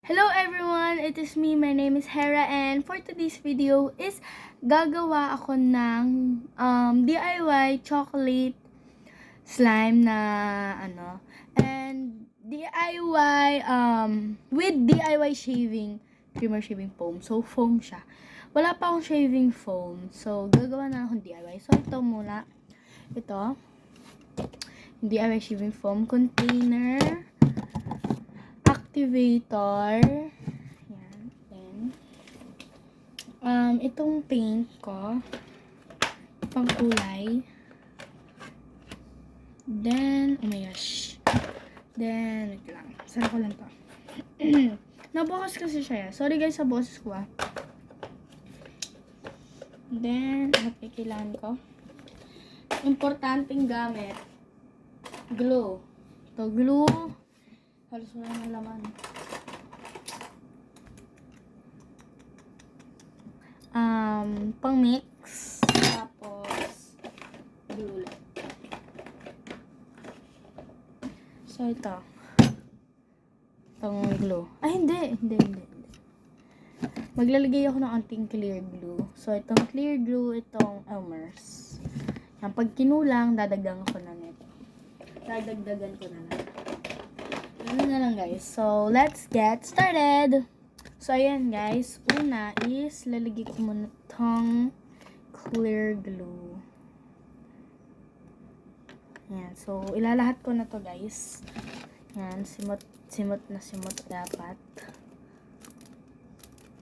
Hello everyone! It is me. My name is Hera and for today's video is gagawa ako ng DIY chocolate slime na and DIY with DIY shaving cream or shaving foam. So foam siya. Wala pa akong shaving foam. So gagawa na akong DIY. So ito muna. Ito. DIY shaving foam container. Activator. Yan. Then, itong paint ko. Pang kulay. Then, oh my gosh. Then, wait lang. Sara ko lang to. Nabukas kasi siya. Sorry guys sa boses ko ah. Then, ano pa kailangan ko? Importanteng gamit. Glue. Ito, glue. Halos wala ng laman. Pang mix. Tapos, glue. So, ito. Itong glue. Ay, hindi. Maglalagay ako ng anting clear glue. So, itong clear glue, itong Elmer's. Yan, pag kinulang, dadagdagan ko na nito. Dadagdagan ko na lang. Ano na lang guys. So, let's get started. So, ayan guys. Una is, lalagay ko muna tong clear glue. Ayan. So, ilalahat ko na to guys. Ayan. Simot na simot dapat.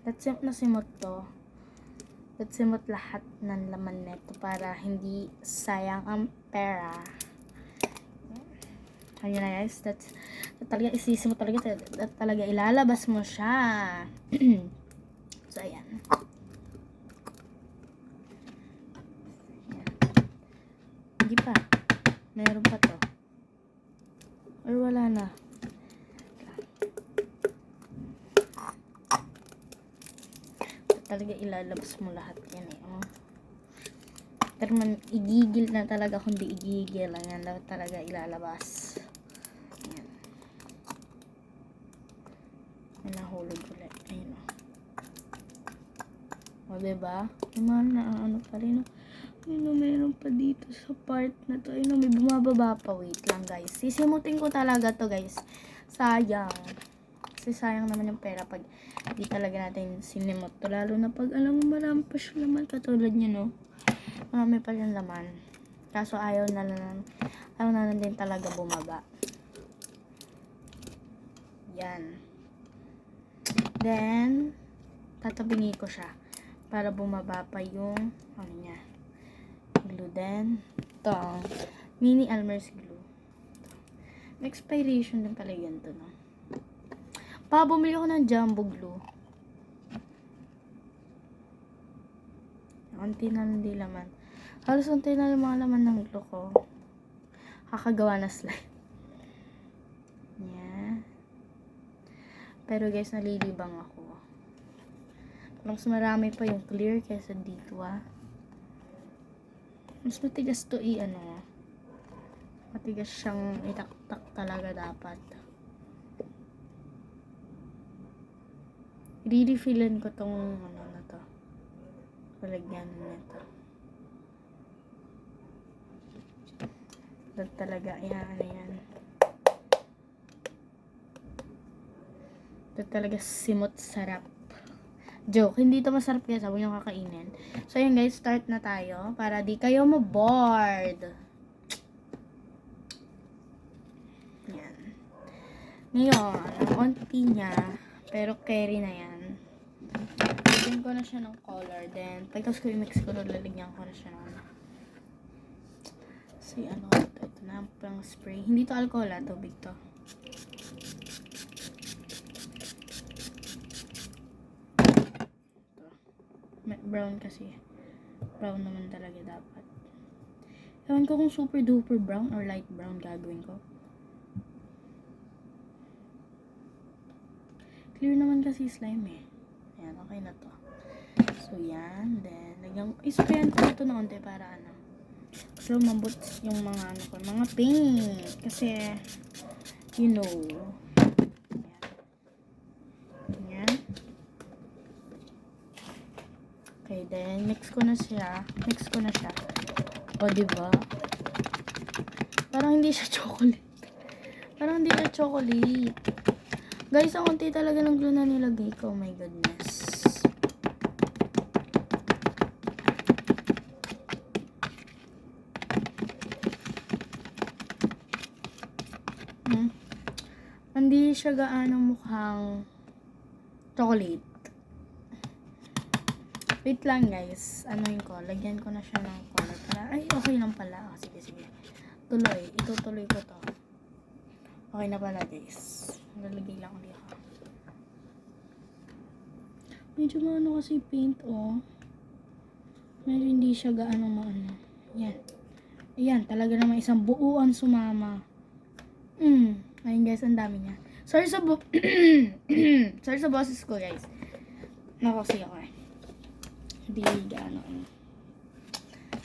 Let's simot na simot to. Let's simot lahat ng laman nito para hindi sayang ang pera. Ayun na guys, that's talaga isisi mo talaga, talaga ilalabas mo siya. So ayan. Hindi pa. Meron pa to. Or wala na. Talaga ilalabas mo lahat yan eh. Oh. Pero man, igigil na talaga kung di igigil lang yan. Talaga ilalabas. Ayan. May nahulog ulit. Ayun o. O diba? Naman na ano pa rin o. Ayun o, mayroon pa dito sa part na to. Ayun o, may bumababa pa. Wait lang guys. Sisimutin ko talaga to guys. Sayang. Kasi sayang naman yung pera pag di talaga natin sinimot to. Lalo na pag alam mo marami pa siya naman. Katulad nyo no. Marami pa siyang laman. Kaso ayaw na lang din talaga bumaba. Yan. Then, tatabingi ko siya para bumaba pa yung ano niya. Glue din. Ito. Mini Elmer's glue. May expiration din pala yan to, no? Bumili ako ng jumbo glue. Unti na lang di laman. Halos unti na yung mga laman ng glue ko. Kakagawa na slime. Yeah. Pero guys, nalilibang ako. Mas marami pa yung clear kaysa dito ah. Mas matigas to matigas siyang itaktak talaga dapat. I-refillan ko tong na to. Palagyan nito. Dito talaga, yan. Dito talaga simot sarap. Joke, hindi ito masarap kaya huwag niyong kakainin. So yun guys, start na tayo para di kayo ma-bored. Yan. Ngayon, ang onti niya, pero carry na yan. Lagyan ko na siya ng color. Then, pagkatapos ko i-mix ko, lalagyan ko na siya ng ito na pang spray. Hindi to alcohol tubig to. Brown kasi. Brown naman talaga dapat. Ewan ko kung super duper brown or light brown gagawin ko. Clear naman kasi slime eh. Ayan, okay na to. So yan. Then, isprayan ko ito na onte para so mabot yung mga mga paint. Kasi, you know. Ayan. Okay, then mix ko na siya. O, diba? Parang hindi siya chocolate. Guys, ang konti talaga ng glue na nilagay ko. Oh my goodness. Hindi siya gaano mukhang chocolate. Wait lang guys. Anuhin ko. Lagyan ko na siya ng color. Ay, okay lang pala. Oh, sige. Itutuloy ko to. Okay na pala guys. Lalagay lang ulit ako. Medyo maano kasi paint Medyo hindi siya gaano maano. Yan. Ayan. Talaga naman isang buuan sumama. Ayun guys. Ang dami niya. Sorry sa sorry sa boses ko guys. Nakasi ako Hindi gaano.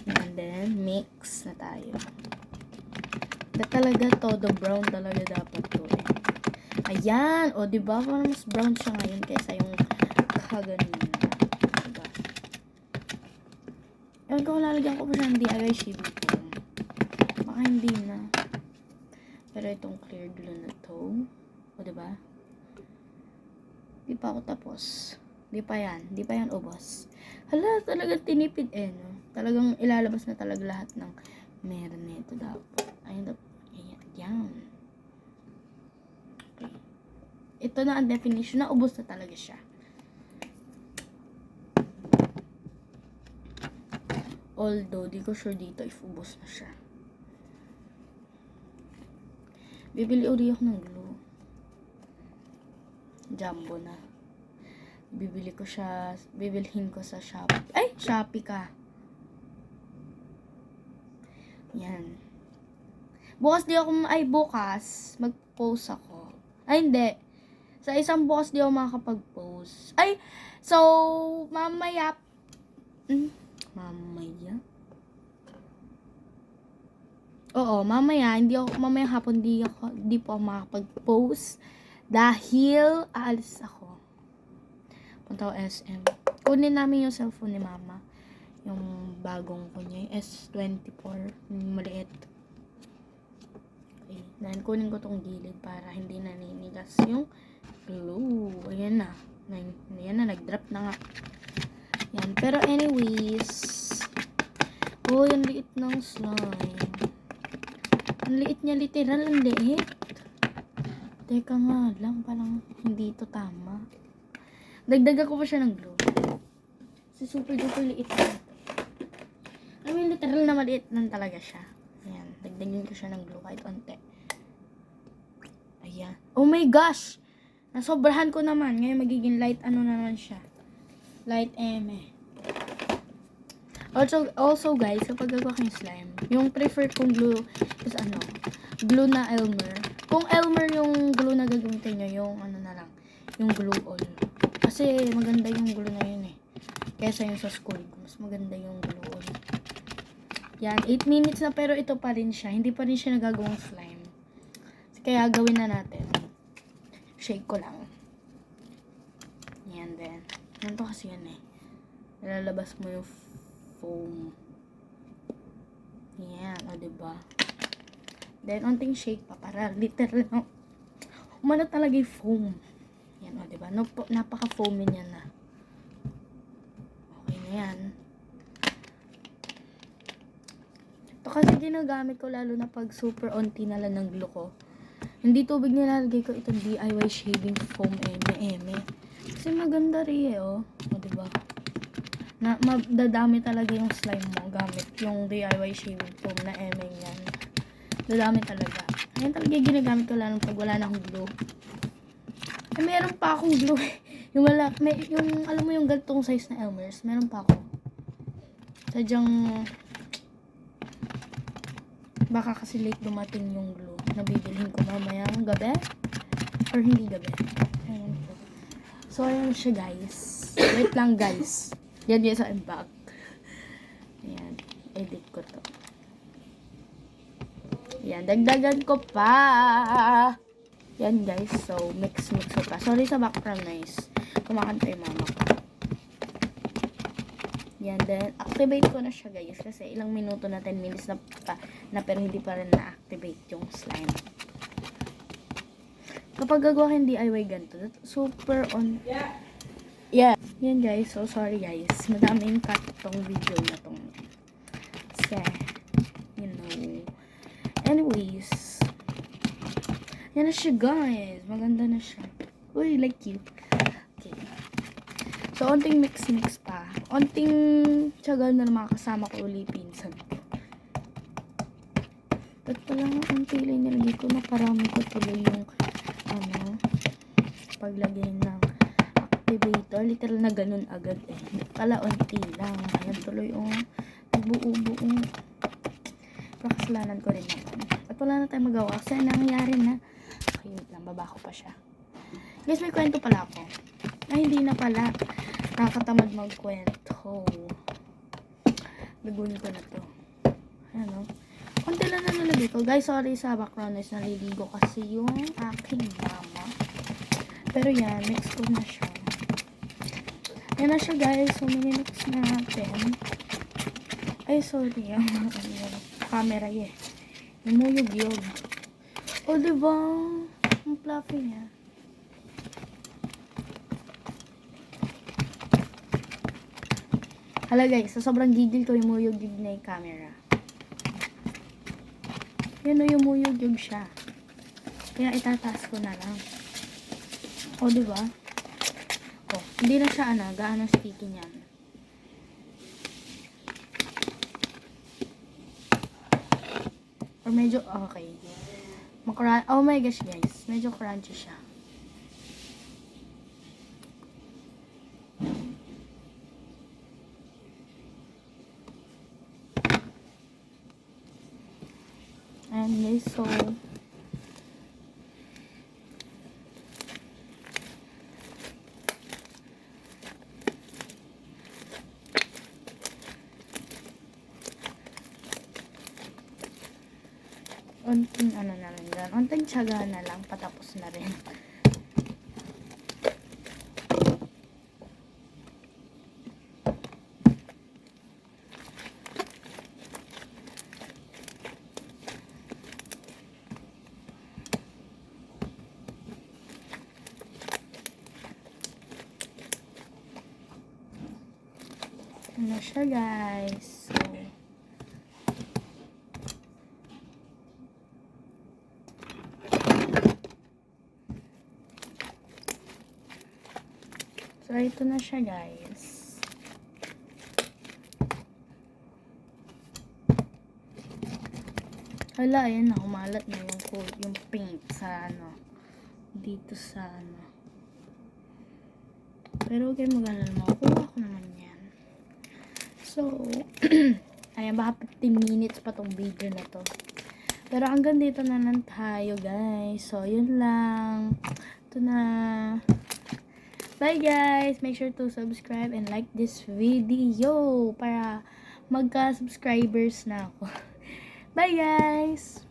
And then, mix na tayo. Talaga todo brown talaga dapat to Ayan! O, diba? Parang mas brown siya ngayon kaysa yung kaganina. Diba? Ewan ko kung lalagyan ko pa siya ng DIY shaving foam. Baka hindi na. Pero itong clear glue na to. O, diba? Di pa ako tapos. Di pa yan ubos. Hala, talagang tinipid no? Talagang ilalabas na talaga lahat ng meron nito dapat. Ayun, yan. Okay. Ito na ang definition na ubos na talaga siya. Although, di ko sure dito if ubos na siya. Bibili uli ako ng glue. Jumbo na. Bibilhin ko sa Shopee. Ay, Shopee ka. Yan. Bukas, mag-post ako. Ay, hindi. Sa isang bukas di ako makakapag-post. Ay, so, mamaya. Oo, mamaya hapon di po ako makakapag-post. Dahil, aalis ako. Punta ko SM. Kunin namin yung cellphone ni mama. Yung bagong ko niya. S24. Maliit. Okay. Then, kunin ko tong gilid para hindi naninigas yung glue. Ayan na. Nag-drop na nga. Yan. Pero anyways. Oh, yung liit ng slime. Ang liit niya. Literal, ang liit. Teka nga lang. Parang hindi ito tama. Dagdagan ko pa siya ng glue. Kasi super duper liit na ito. I mean, literal na maliit lang talaga siya. Ayan. Dagdagan ko siya ng glue kahit onte. Ayan. Oh my gosh! Nasobrahan ko naman. Ngayon magiging light ano naman siya. Light eme. Also guys, kapag gagawa kayong slime, yung prefer kong glue is glue na Elmer. Kung Elmer yung glue na gagamitin nyo, yung yung glue all. Kasi maganda yung glue na yun kesa yung sa school. Mas maganda yung glue all. Yan, 8 minutes na pero ito pa rin siya. Hindi pa rin siya nagagawang slime. Kaya gawin na natin. Shake ko lang. Yan din. Ganito kasi yan Nilalabas mo yung foam. Yan, diba? Then, onting shake pa para literal umano talaga yung foam. Yan, diba? Napaka-foamy niya na. Okay na yan. Ito kasi ginagamit ko lalo na pag super onti na lang ng glue ko. Hindi tubig nilalagay ko itong DIY shaving foam eme. Kasi maganda rin diba? Dadami talaga yung slime mo gamit yung DIY shaving foam na eme yan. Dadami talaga. Ayan talaga yung ginagamit ko lalo pag wala na akong glue. Meron pa akong glue yung alam mo yung gantong size na Elmer's, meron pa ako. Sadyang baka kasi late dumating yung glue na bibilhin ko mamayang gabi or hindi gabi. Ayan po. So ayan siya guys. Wait lang guys. Yan sa bag. Ayan. Edit ko to. Ayan. Dagdagan ko pa. Yan guys. So mix ko pa. Sorry sa background noise. Kumakanta yung mama ko. Yan, then, activate ko na siya, guys. Kasi ilang minuto na, 10 minutes na pero hindi pa rin na-activate yung slime. Kapag gagawa kang DIY ganito, super on... Yeah. Yan, guys. So, sorry, guys. Madaming cut tong video na tong... Kasi, you know. Anyways. Yan na siya, guys. Maganda na siya. Uy, like cute. Okay. So, onting mix-mix pa. Onting tiyaga na makakasama ko ulit pinsan ko. Ba't pala nga onti lang nilagay ko, naparami ko tuloy yung paglagay ng activator. Literal na ganun agad eh. Pala onti lang. Ayan tuloy buo-buo. Pero kasalanan ko rin naman. At wala na tayo magawa. Kasi nangyayari na. Okay, wait lang. Baba ko pa siya. Guys, may kwento pala ako. Ay, hindi na pala. Nakakatamad magkwento. Lagunin ko na to. Ayan o. Konti lang na nalagay ko. Guys, sorry sa background noise. Naliligo kasi yung aking mama. Pero yan, mix ko na siya. Yan na siya, guys. So, minimix na natin. Ay, sorry. Camera eh. Namuyog-yog. O, diba? Ang fluffy niya. Hala guys, so sobrang gigil ko yung muyog-yog na yung camera. Yan o, yung muyog-yog siya. Kaya itataas ko na lang. O, diba? O, hindi na siya gaano sticky niyan. Or medyo, okay. Oh my gosh guys, medyo crunchy siya. And guys, so onting na lang dyan. Onting tiyaga na lang, patapos na rin. Ano siya, guys. So, ito na siya, guys. Hala, ayan na. Humalat na yung paint sa dito sa Pero, okay, mag-alala mo. Kuha ko naman yan. So, ayan, baka 15 minutes pa tong video na to. Pero hanggang dito na lang tayo, guys. So, yun lang. Ito na. Bye, guys. Make sure to subscribe and like this video para magka-subscribers na ako. Bye, guys.